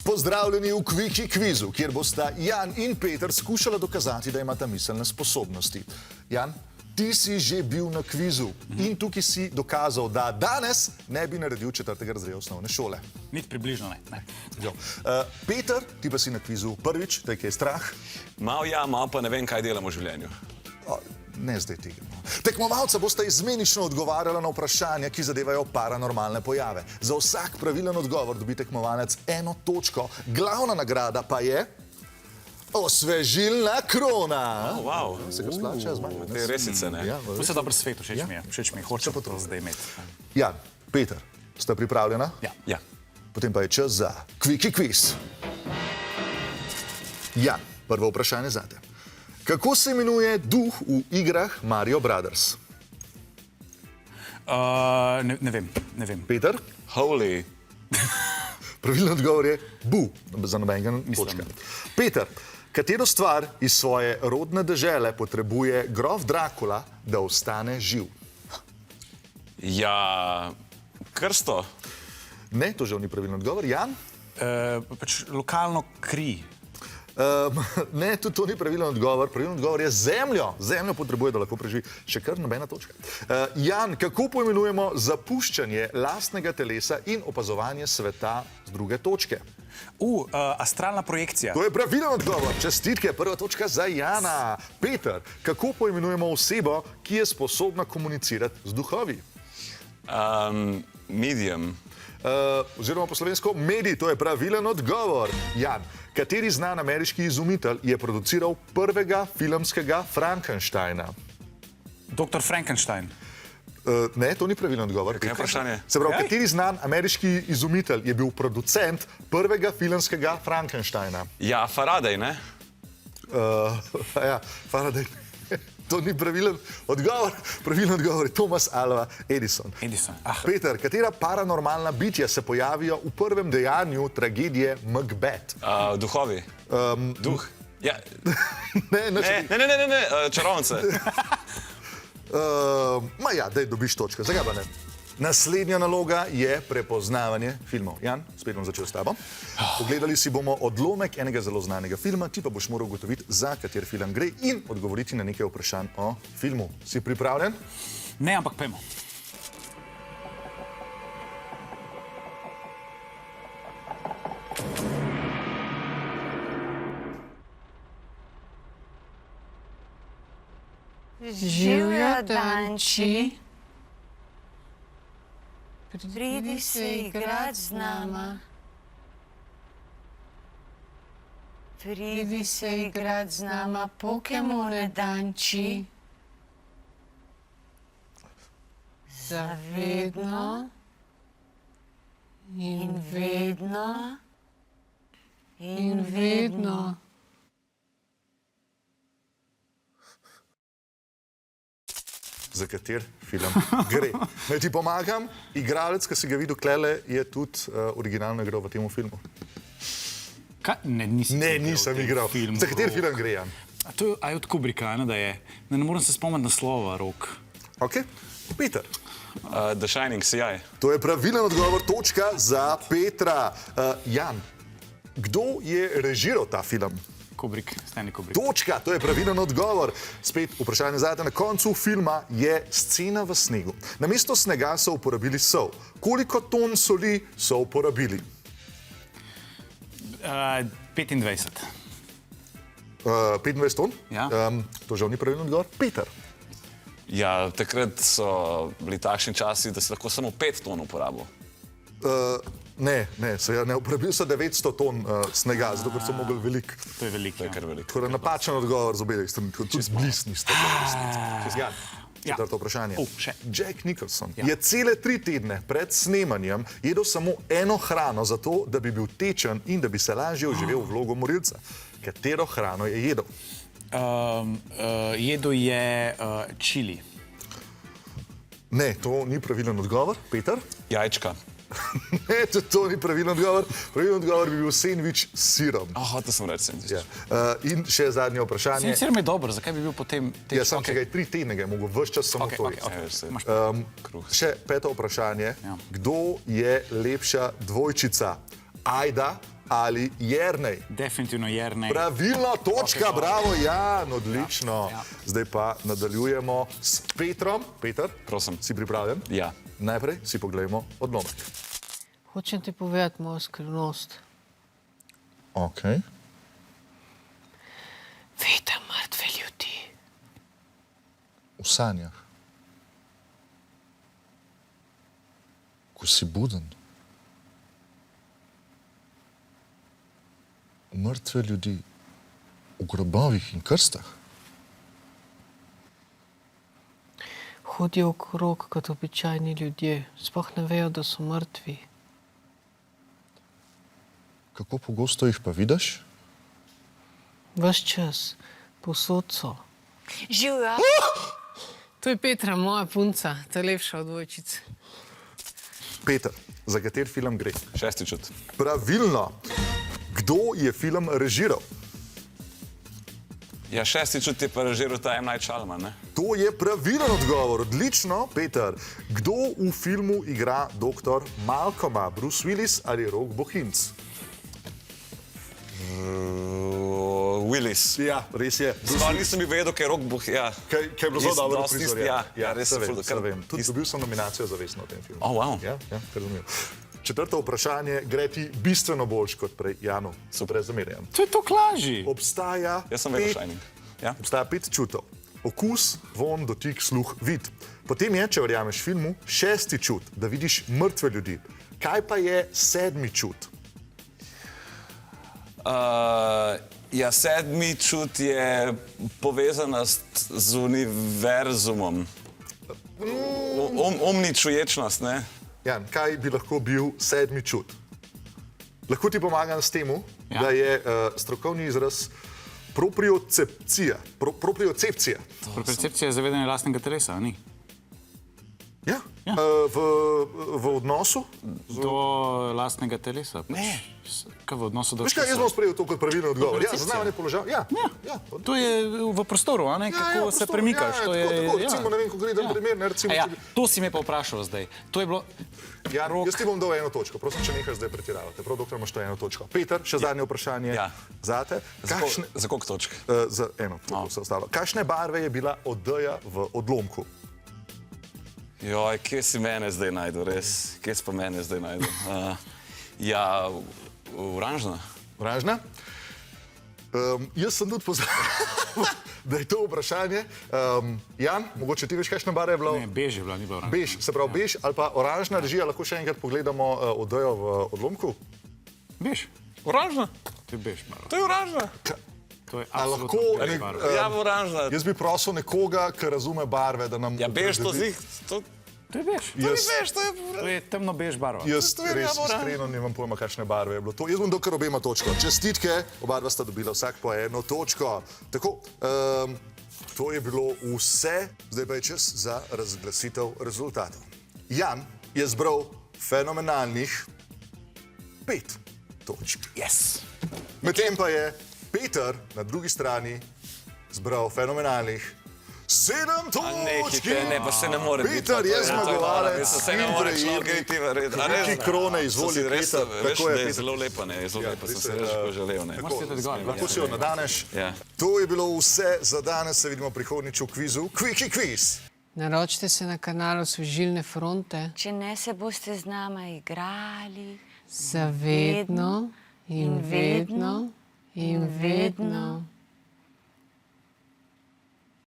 Pozdravljeni v Kviki kvizu, kjer bosta Jan in Peter skušala dokazati, da imata miselne sposobnosti. Jan, ti si že bil na kvizu in tukaj si dokazal, da danes ne bi naredil 4. razreda osnovne šole. Niti približno ne. Peter, ti pa si na kvizu prvič, te je strah? Mal ja, mal pa ne vem, kaj delam v življenju. Ne zdaj tega. Tekmovalca bosta izmenično odgovarjala na vprašanja, ki zadevajo paranormalne pojave. Za vsak pravilen odgovor dobi tekmovalec 1 točko. Glavna nagrada pa je osvežilna krona. Wow. Se ga splača zmagati. Te resice, ne? To se dobro svetu, všeč mi je. Všeč mi je, hoče pa to zdaj imeti. Jan, Peter, sta pripravljena? Ja. Potem pa je čas za Kviki kviz. Jan, prvo vprašanje zate. Kako se imenuje duh v igrah Mario Brothers? Ne vem. Peter? Holy. Pravilno odgovor je Bu, za nobenega točka. Peter, katero stvar iz svoje rodne dežele potrebuje grof Drakula, da ostane živ? Ja, krsto. Ne, to žal ni pravilno odgovor. Jan? Pač lokalno kri. Ne, tudi to ni pravilen odgovor. Pravilen odgovor je zemljo. Zemljo potrebuje, da lahko preživi. Še kar nobena točka. Jan, kako poimenujemo zapuščanje lastnega telesa in opazovanje sveta z druge točke? Astralna projekcija. To je pravilen odgovor. Čestitke, prva točka za Jana. Peter, kako poimenujemo osebo, ki je sposobna komunicirati z duhovi? Medium. Oziroma po slovensko medij, to je pravilen odgovor. Jan, kateri znan ameriški izumitelj je produciral prvega filmskega Frankensteina? Dr. Frankenstein. Ne, to ni pravilen odgovor. Kaj je vprašanje? Se pravi, kateri znan ameriški izumitelj je bil producent prvega filmskega Frankensteina? Ja, Faraday, ne? Ja, Faraday. To ni pravilen odgovor. Pravilen odgovor je Thomas Alva Edison. Peter, katera paranormalna bitja se pojavijo v prvem dejanju tragedije Macbeth? Duhovi. Duh. Ja. Ne, čarovnice. Daj dobiš točko. Zakaj pa ne? Naslednja naloga je prepoznavanje filmov. Jan, spet bom začel s tabo. Pogledali si bomo odlomek enega zelo znanega filma, ti pa boš moral ugotoviti, za kater film gre in odgovoriti na nekaj vprašanj o filmu. Si pripravljen? Ne, ampak pojmo. Živjo, Danči. Pridi se igrat z nama. Pridi se igrat z nama, Pokemone, Danči. Zavedno in vedno in vedno. Za kater film gre. Naj ti pomagam, igralec, ki si ga videl klele, je tudi originalno igral v tem filmu. Ne, nisem igral. Za kater film gre, Jan? To je od Kubricka, da je. Ne morem se spomniti naslova, Rok. Ok, Peter. The Shining, CI. To je pravilen odgovor, točka za Petra. Jan, kdo je režiral ta film? Kubrick, Stanley Kubrick. Točka, to je pravilen odgovor. Spet vprašanje zate. Na koncu filma je scena v snegu. Namesto snega so uporabili sol. Koliko ton soli so uporabili? 25. 25 ton? Ja. To žal ni pravilen odgovor. Peter. Ja, takrat so bili takšni časi, da se lahko samo 5 ton uporabil. Ne, uporabil so 900 ton snega, zato ker so mogli veliko. To je veliko. To je kar veliko. Tako da napačen odgovor z obeh strani, tudi blisni sta bili. Četrto vprašanje. Jack Nicholson je cele 3 tedne pred snemanjem jedel samo eno hrano zato, da bi bil tečen in da bi se lažje vživel v vlogo morilca. Katero hrano je jedel? Jedel je čili. Ne, to ni pravilen odgovor. Peter? Jajčka. Ne, to ni pravilen odgovor. Pravilen odgovor bi bil sendvič s sirom. Hotel sem reči sendvič. In še zadnje vprašanje. Sir mi je dober, zakaj bi bil potem težko? Ja, sam, ki ga je 3 tedne, ga je mogel ves čas samo to jesti. Še peto vprašanje. Kdo je lepša dvojčica? Ajda ali Jernej? Definitivno Jernej. Pravilno, točka, bravo, Jan, odlično. Zdaj pa nadaljujemo s Petrom. Peter, Prosim. si pripravljen? Ja. Najprej si pogledamo odlomek. Hočem ti povedati mojo skrivnost. Ok. Vidim mrtve ljudi. V sanjah. Ko si buden. Mrtve ljudi v grobovih in krstah. Hodijo okrog kot običajni ljudje, sploh ne vejo, da so mrtvi. Kako pogosto jih pa vidiš? Ves čas, povsod so. Živijo. To je Petra, moja punca, ta lepša od dvojčice. Peter, za kater film gre? Šesti čut. Pravilno. Kdo je film režiral? Ja, šesti čut je pa režiral ta M. Night Shyamalan, ne? To je pravilen odgovor. Odlično, Peter. Kdo v filmu igra dr. Malcolma? Bruce Willis ali Rogue Bohinc? Willis. Ja, res je. Stvar nisem bi vedel, kaj je Rock Boh, ja. Kaj je bilo zelo dobro dosti prizorjeno. ja, res se je vem, ful- se vem. Tudi dobil sem nominacijo za vesno v tem filmu. Oh, wow. Ja, kar zanimivo. Četrto vprašanje gre ti bistveno boljš kot prej Janu. Super, zamerjam. To je to klaži. Obstaja Jaz sem vedel Shining. Ja? Obstaja 5 čutov. Okus, von, dotik, sluh, vid. Potem je, če verjameš filmu, 6. čut, da vidiš mrtve ljudi. Kaj pa je 7. čut? Ja, 7. čut je povezana z univerzumom. Umni čuječnost, ne? Jan, kaj bi lahko bil 7. čut? Lahko ti pomagam s tem, Ja. da je strokovni izraz propriocepcija. Propriocepcija. Percepcija je zavedanje lastnega telesa, a ni? Ja. Ja. V odnosu? Do lastnega telesa. Ne. Kaj v odnosu do Veš kaj, jaz bom sprejel to kot pravilen odgovor. Ja, Propriocepcija. zaznavanje položaja. Ja. To je v prostoru, a ne? Kako se premikaš. Ja, to je, tako, recimo, ne vem, konkreten primer, ne, recimo, Ja, če bi- to si me pa vprašal zdaj. To je bilo... Ja, Rok. jaz ti bom dal 1 točko. Prosim, če nekaj zdaj pretiravate. Prav, doktor, imaš to 1 točko. Peter, še zadnje vprašanje Ja. zate. Za koliko točk? Za eno, vse ostalo. Kakšne barve je bila odeja v odlomku? Joj, kje si mene zdaj najdu, res? Kje si pa mene zdaj najdu? Ja, oranžna. Oranžna? Jaz sem tudi pozabil, da je to vprašanje. Jan, mogoče ti veš, kakšna barva je bila? Ne, bež je bila, ni bila oranžna. Bež, se pravi bež ali pa oranžna režija. Lahko še enkrat pogledamo odejo v odlomku. Bež. Oranžna? To je bež barva. To je oranžna. To je A absolutno lahko bež nek- barva. Ja, oranžna. Jaz bi prosil nekoga, ki razume barve, da nam... Ja, bež to zih. To je bež. Jaz, To je temno bež barva. jaz To je res ja, oranžna. iskreno nimam pojma, kakšne barve je bilo to. Jaz bom dal kar obema točko. Čestitke, oba dva sta dobila vsak po 1 točko. Tako, to je bilo vse. Zdaj pa je čas za razglasitev rezultatov. Jan je zbral fenomenalnih 5 točk. Yes. Medtem pa je Peter na drugi strani zbral fenomenalnih 7 točk. Ne, pa se ne more biti. Peter je zmagovalec Se ne more človek in iti v red. Veliki krone, izvoli, Res, Peter. veš, Tako je, da je Peter. zelo lepa, ne, zelo Ja, lepa, sem res se je, reč želel, ne. Tako, Morate odgovarjati. lahko si jo nadaneš. Ja. To je bilo vse za danes, se vidimo prihodnjič v kvizu. Quickie quiz. Naročite se na kanalu Svežilne fronte. Če ne se boste z nama igrali, Zavedno in vedno in vedno.